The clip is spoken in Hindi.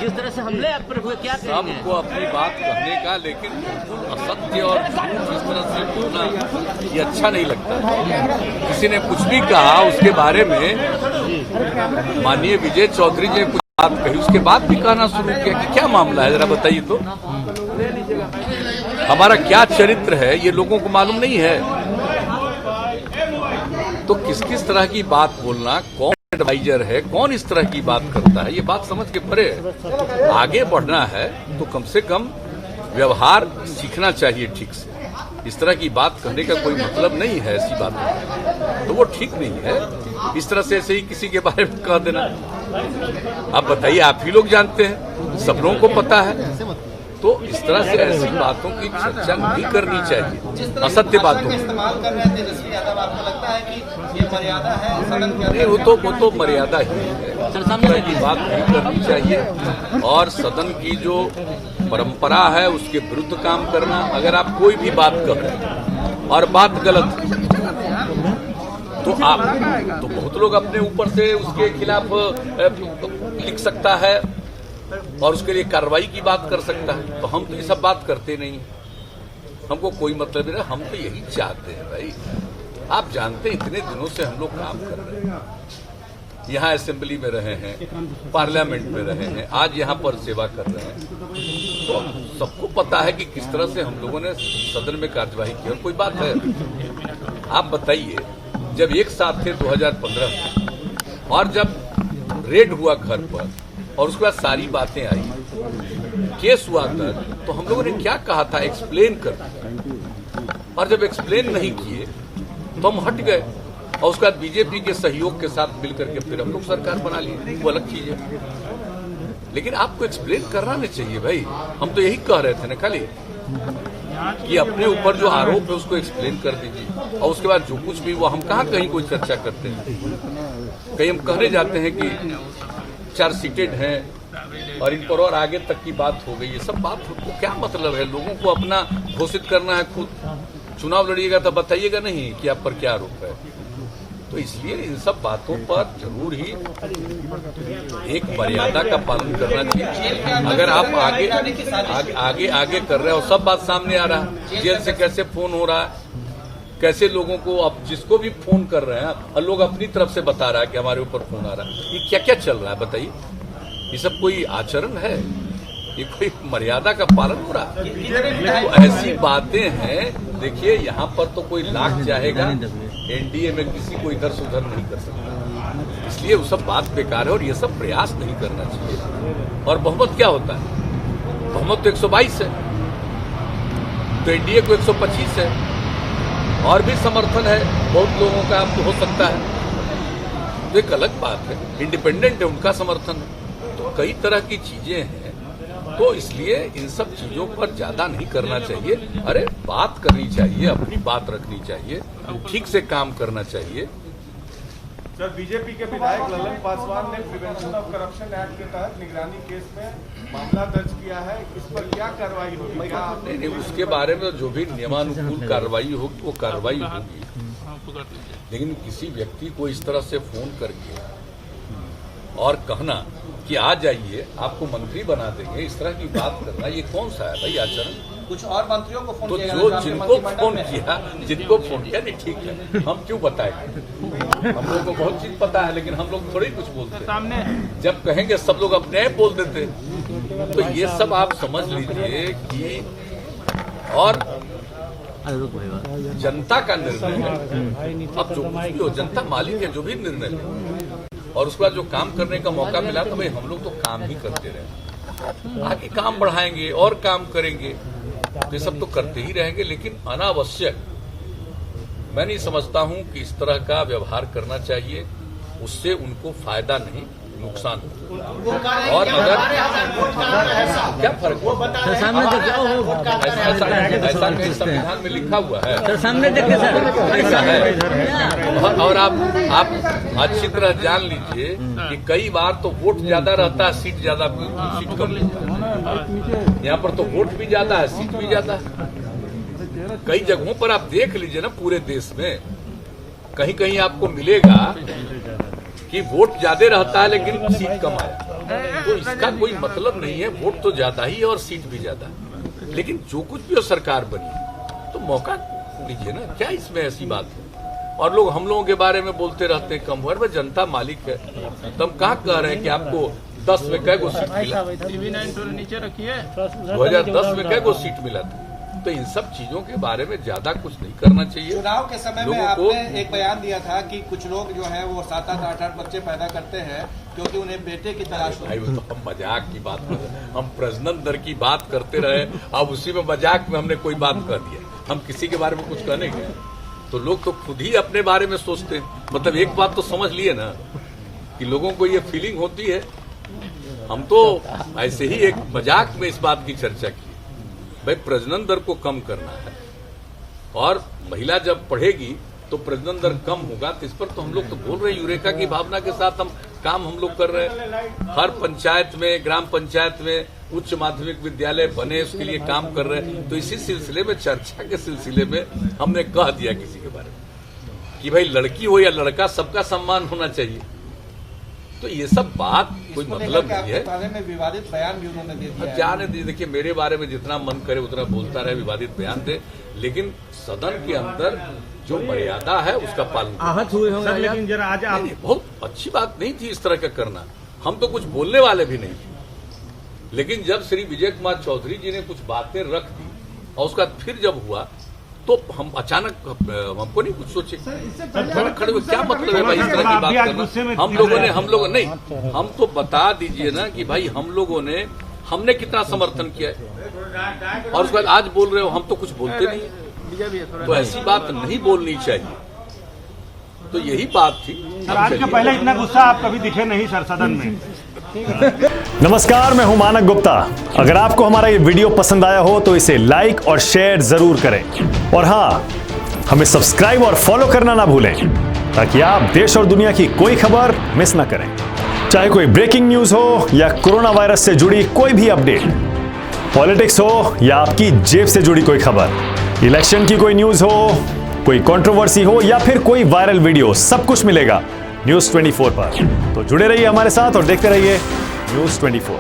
जिस तरह से हमले आप पर हुए, क्या कहेंगे? सबको अपनी बात कहने का, लेकिन असत्य और झूठ इस तरह से बोलना ये अच्छा नहीं लगता। किसी ने कुछ भी कहा उसके बारे में माननीय विजय चौधरी जी ने कुछ बात कही, उसके बाद भी कहना शुरू किया कि क्या मामला है, जरा बताइए तो। हमारा क्या चरित्र है ये लोगों को मालूम नहीं है। तो किस किस तरह की बात बोलना, कौन एडवाइजर है, कौन इस तरह की बात करता है, ये बात समझ के परे है। आगे बढ़ना है तो कम से कम व्यवहार सीखना चाहिए ठीक से। इस तरह की बात करने का कोई मतलब नहीं है, ऐसी बात तो वो ठीक नहीं है। इस तरह से ऐसे ही किसी के बारे में कह देना, आप बताइए, आप ही लोग जानते हैं, सब लोगों को पता है। तो इस तरह से ऐसी बातों की चर्चा नहीं करनी चाहिए, असत्य बातों की। नहीं, वो तो मर्यादा ही है, इस तरह की बात नहीं करनी चाहिए। और सदन की जो परंपरा है उसके विरुद्ध काम करना, अगर आप कोई भी बात कर रहे हैं और बात गलत तो बहुत लोग अपने ऊपर से उसके खिलाफ लिख सकता है और उसके लिए कार्रवाई की बात कर सकता है। तो हम तो ये सब बात करते नहीं, हमको कोई मतलब नहीं। हम तो यही चाहते हैं भाई, आप जानते हैं इतने दिनों से हम लोग काम कर रहे हैं, यहाँ असेंबली में रहे हैं, पार्लियामेंट में रहे हैं, आज यहाँ पर सेवा कर रहे हैं। तो सबको पता है कि किस तरह से हम लोगों ने सदन में कार्यवाही की। और कोई बात है, आप बताइए, जब एक साथ थे 2015 में और जब रेड हुआ घर पर और उसके बाद सारी बातें आई, केस हुआ तक, तो हम लोगों ने क्या कहा था, एक्सप्लेन कर। और जब एक्सप्लेन नहीं किए तो हम हट गए और उसके बाद बीजेपी के सहयोग के साथ मिलकर के फिर हम लोग सरकार बना ली, वो अलग चीज है। लेकिन आपको एक्सप्लेन करना नहीं चाहिए भाई। हम तो यही कह रहे थे ना खाली कि अपने ऊपर जो आरोप है उसको एक्सप्लेन कर दीजिए, और उसके बाद जो कुछ भी वो, हम कहाँ कहीं कोई चर्चा करते हैं। कहीं हम कहने जाते हैं कि चार्ज सीटेड हैं और इन पर और आगे तक की बात हो गई। ये सब बात को क्या मतलब है? लोगों को अपना घोषित करना है, खुद चुनाव लड़िएगा तो बताइएगा नहीं कि आप पर क्या आरोप है। तो इसलिए इन सब बातों पर जरूर ही एक मर्यादा का पालन करना चाहिए। अगर आप आगे कर रहे हो, सब बात सामने आ रहा है, जेल से कैसे फोन हो रहा है, कैसे लोगों को, अब जिसको भी फोन कर रहे हैं और लोग अपनी तरफ से बता रहा है कि हमारे ऊपर फोन आ रहा है। ये क्या क्या चल रहा है बताइए? ये सब कोई आचरण है? ये कोई मर्यादा का पालन हो रहा है? तो ऐसी बातें हैं। देखिए, यहाँ पर तो कोई लाख चाहेगा, एनडीए में किसी को इधर से उधर नहीं कर सकता। इसलिए वो सब बात बेकार है और ये सब प्रयास नहीं करना चाहिए। और बहुमत क्या होता है? बहुमत तो 122 है, तो एनडीए को 125 है, और भी समर्थन है बहुत लोगों का, आपको हो सकता है, तो एक अलग बात है। इंडिपेंडेंट है, उनका समर्थन है। तो कई तरह की चीजें हैं, तो इसलिए इन सब चीजों पर ज्यादा नहीं करना चाहिए। अरे बात करनी चाहिए, अपनी बात रखनी चाहिए, ठीक से काम करना चाहिए। सर, बीजेपी के विधायक ललन पासवान ने प्रिवेंशन ऑफ करप्शन एक्ट के तहत निगरानी केस में मामला दर्ज किया है, इस पर क्या कार्रवाई होगी? नहीं, उसके बारे में जो भी नियमानुकूल कार्रवाई होगी वो कार्रवाई होगी। लेकिन किसी व्यक्ति को इस तरह से फोन करके और कहना कि आ जाइए, आपको मंत्री बना देंगे, इस तरह की बात करना, ये कौन सा है भाई आचरण? कुछ और मंत्रियों को फोन तो किया, जो जिनको फोन किया नहीं, ठीक है, हम क्यों बताएंगे? हम लोगों को बहुत चीज पता है, लेकिन हम लोग थोड़ी कुछ बोलते हैं। जब कहेंगे सब लोग अपने आप बोल देते। तो ये सब आप समझ लीजिए कि, और जनता का निर्णय है। अब जो कुछ भी हो, जनता मालिक है, जो भी निर्णय ले, और उसके बाद जो काम करने का मौका मिला तो भाई हम लोग तो काम ही करते रहे, आगे काम बढ़ाएंगे और काम करेंगे, ये सब तो करते ही रहेंगे। लेकिन अनावश्यक मैं नहीं समझता हूं कि इस तरह का व्यवहार करना चाहिए। उससे उनको फायदा नहीं, नुकसान होगा। और अगर क्या फर्क है? ऐसा कहीं संविधान में लिखा हुआ है? सामने देखिए सर, ऐसा है। और आप अच्छी तरह जान लीजिए कि कई बार तो वोट ज्यादा रहता है, सीट कम लेता है। यहाँ पर तो वोट भी ज्यादा है, सीट भी ज्यादा है। कई जगहों पर आप देख लीजिए ना, पूरे देश में कहीं कहीं आपको मिलेगा कि वोट ज्यादा रहता है लेकिन सीट कम आया। तो इसका कोई मतलब नहीं है। वोट तो ज्यादा ही है और सीट भी ज्यादा है, लेकिन जो कुछ भी हो सरकार बनी तो मौका लीजिए ना, क्या इसमें ऐसी बात है। और लोग हम लोगों के बारे में बोलते रहते हैं कम हुआ, भाई जनता मालिक है। तो हम कहाँ कह रहे हैं कि आपको 10 में कै गो सीट मिला, 2010 में कै गो सीट मिला था। तो इन सब चीजों के बारे में ज्यादा कुछ नहीं करना चाहिए। चुनाव के समय में आपने एक बयान दिया था कि कुछ लोग जो है वो 7-8 8 बच्चे पैदा करते हैं क्योंकि उन्हें बेटे की तलाश होती है। तो हम मजाक की बात कर रहे हैं, हम प्रजनन दर की बात करते रहे, अब उसी में मजाक में हमने कोई बात कर दिया। हम किसी के बारे में कुछ कहने गए तो लोग तो खुद ही अपने बारे में सोचते हैं। मतलब एक बात तो समझ लिए ना कि लोगों को ये फीलिंग होती है। हम तो ऐसे ही एक मजाक में इस बात की चर्चा की, भाई प्रजनन दर को कम करना है और महिला जब पढ़ेगी तो प्रजनन दर कम होगा। तो इस पर तो हम लोग तो बोल रहे हैं, यूरेका की भावना के साथ हम काम हम लोग कर रहे हैं। हर पंचायत में, ग्राम पंचायत में उच्च माध्यमिक विद्यालय बने, उसके लिए काम कर रहे हैं। तो इसी सिलसिले में, चर्चा के सिलसिले में हमने कह दिया किसी के बारे में कि भाई लड़की हो या लड़का, सबका सम्मान होना चाहिए। तो ये सब बात कोई मतलब नहीं है। बारे में विवादित बयान भी उन्होंने दे दिया। जाने दीजिए, देखिए मेरे बारे में जितना मन करे उतना बोलता रहे, विवादित बयान दे, लेकिन सदन के अंदर जो मर्यादा है उसका पालन आहत हुए होंगे। लेकिन जरा आज आप बहुत अच्छी बात नहीं थी इस तरह का करना। हम तो कुछ बोलने वाले भी नहीं थे, लेकिन जब श्री विजय कुमार चौधरी जी ने कुछ बातें रख दी और उसका फिर जब हुआ तो हम अचानक, हमको नहीं कुछ सोचे, खड़े हुए। क्या मतलब है भाई इस तरह की बात करना? हम लोगों ने नहीं, हम तो बता दीजिए ना कि भाई हमने कितना समर्थन किया है और उसके बाद आज बोल रहे हो हम तो कुछ बोलते नहीं है। तो ऐसी बात नहीं बोलनी चाहिए। तो यही बात थी। आज के पहले इतना गुस्सा आप कभी दिखे नहीं सर सदन में। नमस्कार, मैं हूं मानक गुप्ता। अगर आपको हमारा ये वीडियो पसंद आया हो तो इसे लाइक और शेयर जरूर करें और हाँ, हमें सब्सक्राइब और फॉलो करना ना भूलें ताकि आप देश और दुनिया की कोई खबर मिस ना करें। चाहे कोई ब्रेकिंग न्यूज हो या कोरोना वायरस से जुड़ी कोई भी अपडेट, पॉलिटिक्स हो या आपकी जेब से जुड़ी कोई खबर, इलेक्शन की कोई न्यूज हो, कोई कंट्रोवर्सी हो या फिर कोई वायरल वीडियो, सब कुछ मिलेगा न्यूज़ 24 पर। तो जुड़े रहिए हमारे साथ और देखते रहिए न्यूज़ 24।